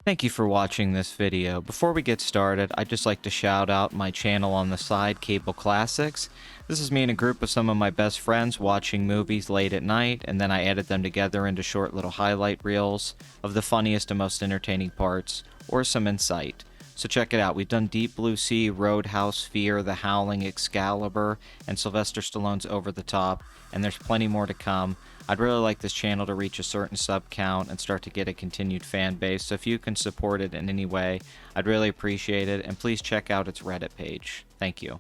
Thank you for watching this video. Before we get started, I'd just like to shout out my channel on the side, Cable Classics. This is me and a group of some of my best friends watching movies late at night, and then I edit them together into short little highlight reels of the funniest and most entertaining parts, or some insight. So check it out. We've done Deep Blue Sea, Roadhouse, Fear, The Howling, Excalibur, and Sylvester Stallone's Over the Top, and there's plenty more to come. I'd really like this channel to reach a certain sub count and start to get a continued fan base, so if you can support it in any way, I'd really appreciate it, and please check out its Reddit page. Thank you.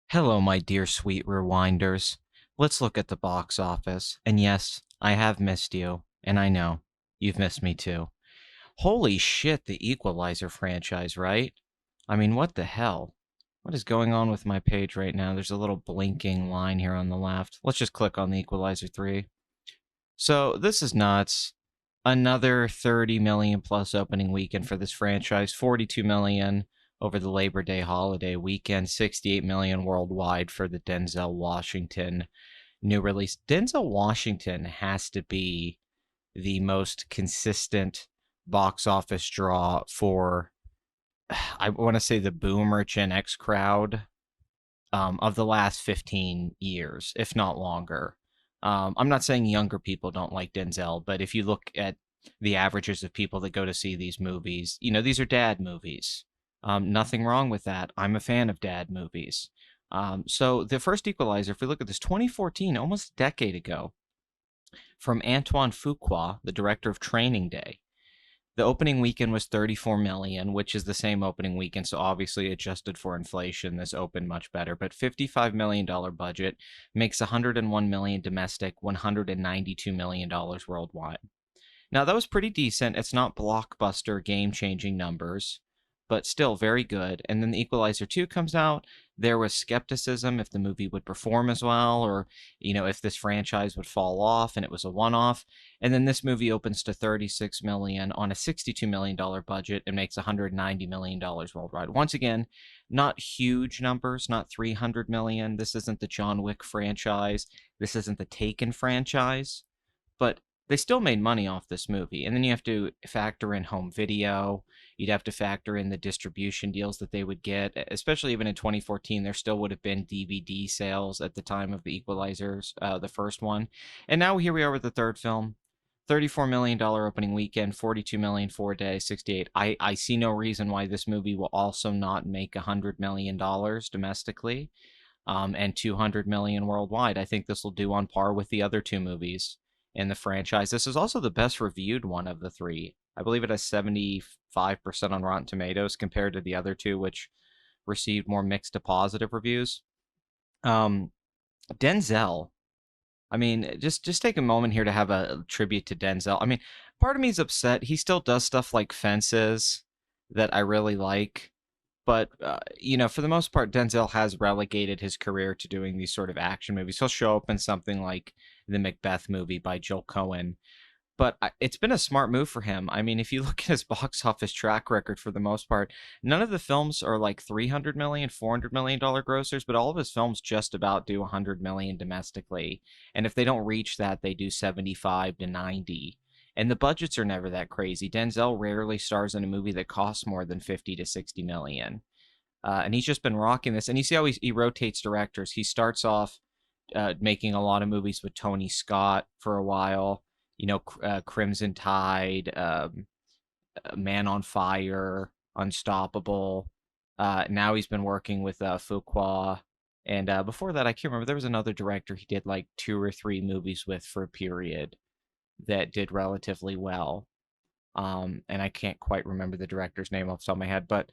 Hello, my dear sweet rewinders. Let's look at the box office. And yes, I have missed you, and I know, you've missed me too. Holy shit, the Equalizer franchise, right? I mean, what the hell? What is going on with my page right now? There's a little blinking line here on the left. Let's just click on the Equalizer 3. So this is nuts. Another 30 million plus opening weekend for this franchise. 42 million over the Labor Day holiday weekend. 68 million worldwide for the Denzel Washington new release. Denzel Washington has to be the most consistent box office draw for, I want to say, the boomer Gen X crowd of the last 15 years, if not longer. I'm not saying younger people don't like Denzel, but if you look at the averages of people that go to see these movies, you know, these are dad movies. Nothing wrong with that. I'm a fan of dad movies. So the first Equalizer, if we look at this, 2014, almost a decade ago, from Antoine Fuqua, the director of Training Day. The opening weekend was 34 million, which is the same opening weekend, so obviously adjusted for inflation, this opened much better. But $55 million budget makes 101 million domestic, $192 million worldwide. Now that was pretty decent. It's not blockbuster, game-changing numbers, but still very good. And then the Equalizer 2 comes out. There was skepticism if the movie would perform as well, or, you know, if this franchise would fall off, and it was a one-off. And then this movie opens to 36 million on a $62 million budget and makes $190 million worldwide. Once again, not huge numbers, not 300 million. This isn't the John Wick franchise. This isn't the Taken franchise, but they still made money off this movie. And then you have to factor in home video. You'd have to factor in the distribution deals that they would get, especially even in 2014. There still would have been DVD sales at the time of the Equalizers, the first one. And now here we are with the third film. $34 million opening weekend, 42 million 4 days, 68. I see no reason why this movie will also not make $100 million domestically, and 200 million worldwide. I think this will do on par with the other two movies in the franchise. This is also the best reviewed one of the three. I believe it has 75% on Rotten Tomatoes compared to the other two, which received more mixed to positive reviews. Denzel, I mean, just take a moment here to have a tribute to Denzel. I mean, part of me is upset. He still does stuff like Fences that I really like. But, you know, for the most part, Denzel has relegated his career to doing these sort of action movies. He'll show up in something like the Macbeth movie by Joel Cohen. But it's been a smart move for him. I mean, if you look at his box office track record, for the most part, none of the films are like 300 million, $400 million grossers, but all of his films just about do 100 million domestically. And if they don't reach that, they do 75 to 90. And the budgets are never that crazy. Denzel rarely stars in a movie that costs more than 50 to 60 million. And he's just been rocking this. And you see how he rotates directors. He starts off making a lot of movies with Tony Scott for a while. You know, Crimson Tide, Man on Fire, Unstoppable. Now he's been working with Fuqua. And before that, I can't remember. There was another director he did like 2 or 3 movies with for a period that did relatively well. And I can't quite remember the director's name off the top of my head, but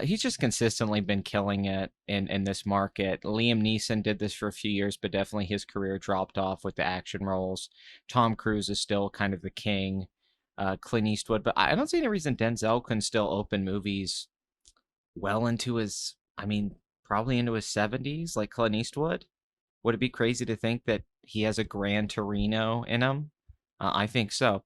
he's just consistently been killing it in this market. Liam Neeson did this for a few years, but definitely his career dropped off with the action roles. Tom Cruise is still kind of the king. Clint Eastwood, but I don't see any reason Denzel couldn't still open movies well into his, I mean, probably into his 70s, like Clint Eastwood. Would it be crazy to think that he has a Gran Torino in him? I think so.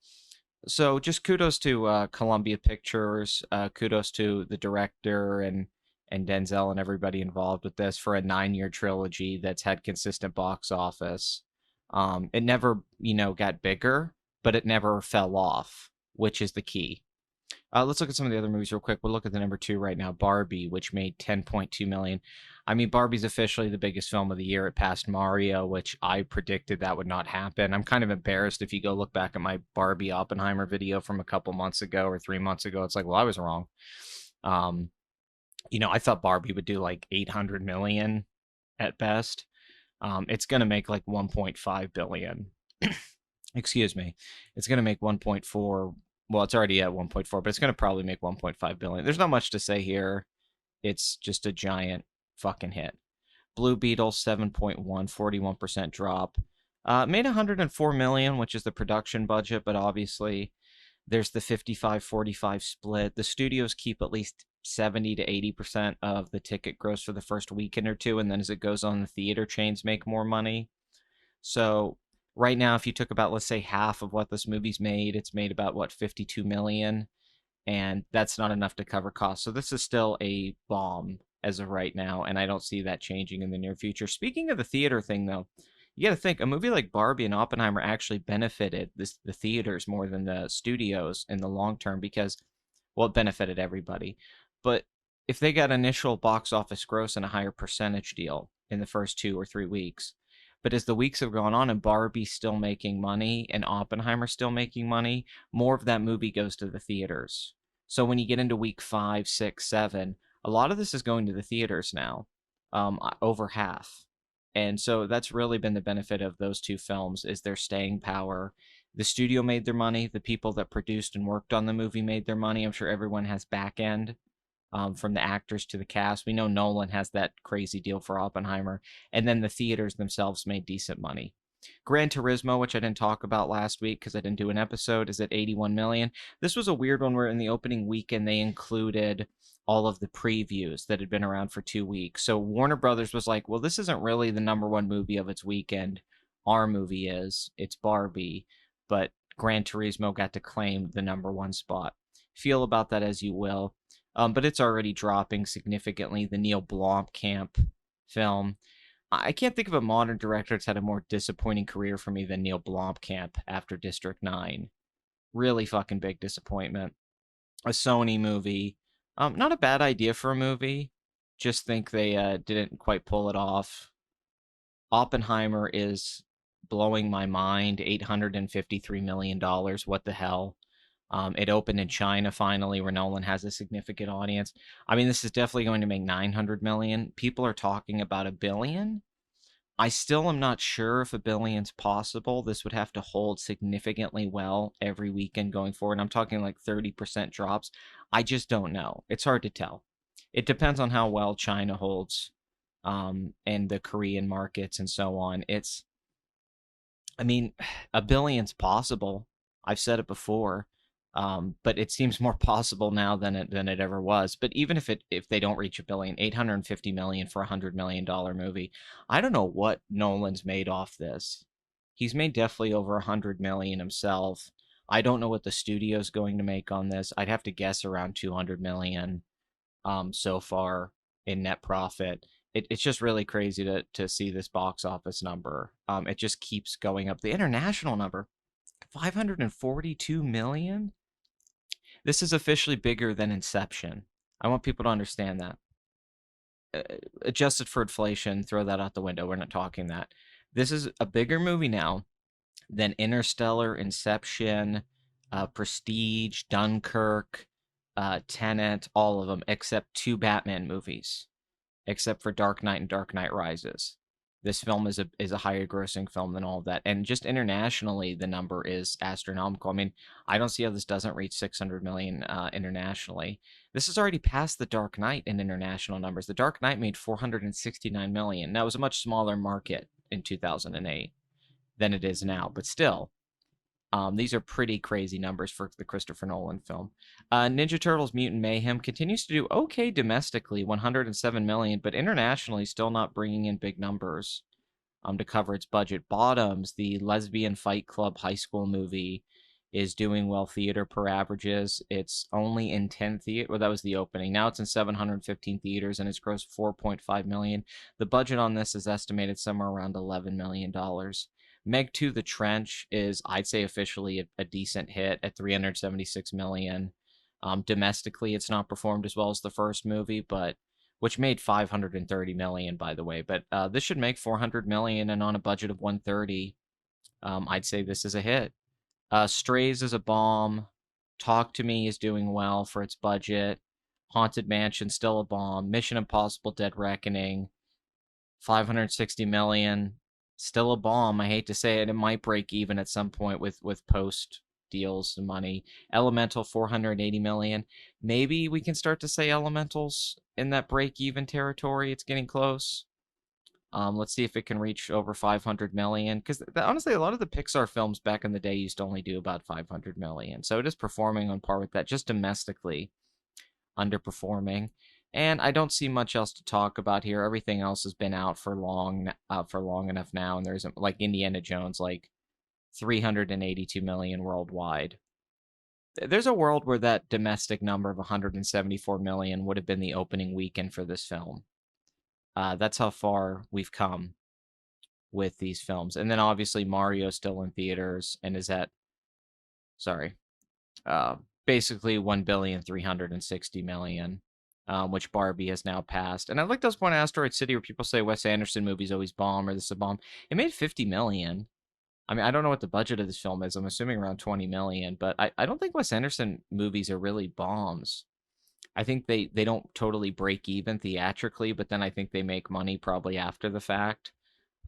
So just kudos to Columbia Pictures, kudos to the director and Denzel and everybody involved with this for a 9-year trilogy that's had consistent box office. It never, got bigger, but it never fell off, which is the key. Let's look at some of the other movies real quick. We'll look at the number two right now, Barbie, which made 10.2 million. I mean, Barbie's officially the biggest film of the year. It passed Mario, which I predicted that would not happen. I'm kind of embarrassed if you go look back at my Barbie Oppenheimer video from a couple months ago or 3 months ago. It's like, well, I was wrong. Um, I thought Barbie would do like 800 million at best. It's going to make like 1.5 billion. Excuse me. It's going to make 1.4. Well, it's already at 1.4, but it's going to probably make 1.5 billion. There's not much to say here. It's just a giant fucking hit. Blue Beetle 7.1, 41% drop. Made 104 million, which is the production budget, but obviously there's the 55-45 split. The studios keep at least 70 to 80% of the ticket gross for the first weekend or two, and then as it goes on, the theater chains make more money. So right now, if you took about, let's say, half of what this movie's made, it's made about, what, 52 million, and that's not enough to cover costs. So this is still a bomb as of right now, and I don't see that changing in the near future. Speaking of the theater thing, though, you got to think a movie like Barbie and Oppenheimer actually benefited the theaters more than the studios in the long term because, well, it benefited everybody. But if they got initial box office gross and a higher percentage deal in the first 2 or 3 weeks, but as the weeks have gone on and Barbie's still making money and Oppenheimer still making money, more of that movie goes to the theaters. So when you get into week 5, 6, 7, a lot of this is going to the theaters now, over half. And so that's really been the benefit of those two films is their staying power. The studio made their money. The people that produced and worked on the movie made their money. I'm sure everyone has back end, from the actors to the cast. We know Nolan has that crazy deal for Oppenheimer. And then the theaters themselves made decent money. Gran Turismo, which I didn't talk about last week because I didn't do an episode, is at 81 million. This was a weird one where in the opening weekend they included all of the previews that had been around for 2 weeks. So Warner Brothers was like, well, this isn't really the number one movie of its weekend. Our movie is. It's Barbie. But Gran Turismo got to claim the number one spot. Feel about that as you will. But it's already dropping significantly. The Neil Blomkamp film. I can't think of a modern director that's had a more disappointing career for me than Neil Blomkamp after District 9. Really fucking big disappointment. A Sony movie. Not a bad idea for a movie. Just think they didn't quite pull it off. Oppenheimer is blowing my mind. $853 million. What the hell? It opened in China finally, where Nolan has a significant audience. I mean, this is definitely going to make 900 million. People are talking about $1 billion. I still am not sure if $1 billion's possible. This would have to hold significantly well every weekend going forward. I'm talking like 30% drops. I just don't know. It's hard to tell. It depends on how well China holds, and the Korean markets and so on. I mean, $1 billion's possible. I've said it before. But it seems more possible now than it ever was. But even if they don't reach $1 billion, 850 million for $100 million movie, I don't know what Nolan's made off this. He's made definitely over 100 million himself. I don't know what the studio's going to make on this. I'd have to guess around 200 million, so far in net profit. It's just really crazy to see this box office number. It just keeps going up. The international number, 542 million. This is officially bigger than Inception. I want people to understand that. Adjusted for inflation, throw that out the window. We're not talking that. This is a bigger movie now than Interstellar, Inception, Prestige, Dunkirk, Tenet, all of them, except 2 Batman movies, except for Dark Knight and Dark Knight Rises. This film is a higher grossing film than all of that. And just internationally, the number is astronomical. I mean, I don't see how this doesn't reach 600 million internationally. This has already passed The Dark Knight in international numbers. The Dark Knight made 469 million. Now, it was a much smaller market in 2008 than it is now, but still, these are pretty crazy numbers for the Christopher Nolan film. Ninja Turtles Mutant Mayhem continues to do okay domestically, 107 million, but internationally still not bringing in big numbers to cover its budget. Bottoms, the lesbian fight club high school movie, is doing well theater per averages. It's only in 10 theater. Well, that was the opening. Now it's in 715 theaters and it's grossed 4.5 million. The budget on this is estimated somewhere around $11 million. Meg 2 The Trench is, I'd say, officially a decent hit at 376 million. Domestically, it's not performed as well as the first movie, but which made 530 million, by the way. But this should make 400 million, and on a budget of 130, I'd say this is a hit. Strays is a bomb. Talk to Me is doing well for its budget. Haunted Mansion still a bomb. Mission Impossible: Dead Reckoning, 560 million, still a bomb. I hate to say it, it might break even at some point with post deals and money. Elemental, 480 million. Maybe we can start to say Elemental's in that break even territory. It's getting close. Let's see if it can reach over 500 million. Because honestly, a lot of the Pixar films back in the day used to only do about 500 million. So it is performing on par with that, just domestically underperforming. And I don't see much else to talk about here. Everything else has been out for long enough now. And there's like Indiana Jones, like 382 million worldwide. There's a world where that domestic number of 174 million would have been the opening weekend for this film. That's how far we've come with these films. And then obviously Mario's still in theaters and is at, sorry, basically 1,360 million, which Barbie has now passed. And I like those point Asteroid City where people say Wes Anderson movies always bomb or this is a bomb. It made 50 million. I mean, I don't know what the budget of this film is. I'm assuming around 20 million, but I don't think Wes Anderson movies are really bombs. I think they don't totally break even theatrically, but then I think they make money probably after the fact.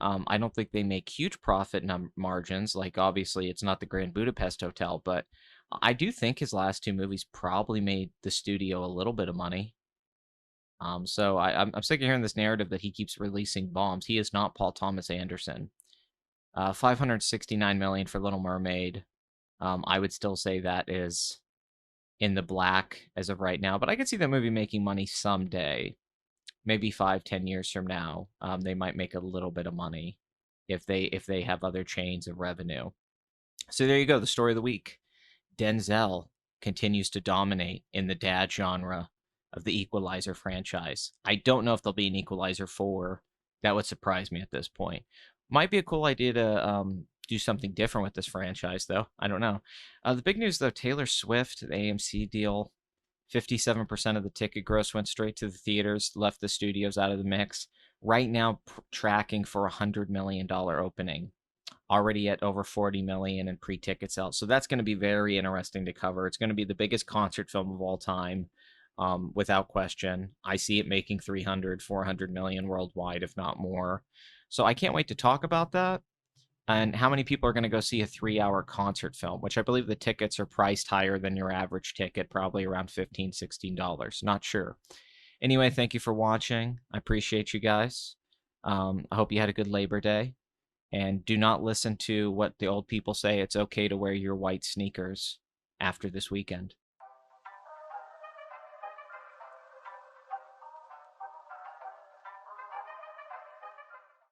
I don't think they make huge profit margins. Like, obviously, it's not the Grand Budapest Hotel, but I do think his last two movies probably made the studio a little bit of money. So I'm sick of hearing this narrative that he keeps releasing bombs. He is not Paul Thomas Anderson. 569 million for Little Mermaid. I would still say that is in the black as of right now, but I could see that movie making money someday. Maybe 5-10 years from now, they might make a little bit of money if they have other chains of revenue. So there you go, the story of the week. Denzel continues to dominate in the dad genre of the Equalizer franchise. I don't know if there'll be an Equalizer 4. That would surprise me at this point. Might be a cool idea to do something different with this franchise, though. I don't know. The big news, though, Taylor Swift, the AMC deal, 57% of the ticket gross went straight to the theaters, left the studios out of the mix. Right now, tracking for a $100 million opening. Already at over 40 million in pre-ticket sales. So that's going to be very interesting to cover. It's going to be the biggest concert film of all time, without question. I see it making 300, 400 million worldwide, if not more. So I can't wait to talk about that. And how many people are going to go see a 3-hour concert film, which I believe the tickets are priced higher than your average ticket, probably around $15, $16. Not sure. Anyway, thank you for watching. I appreciate you guys. I hope you had a good Labor Day. And do not listen to what the old people say. It's okay to wear your white sneakers after this weekend.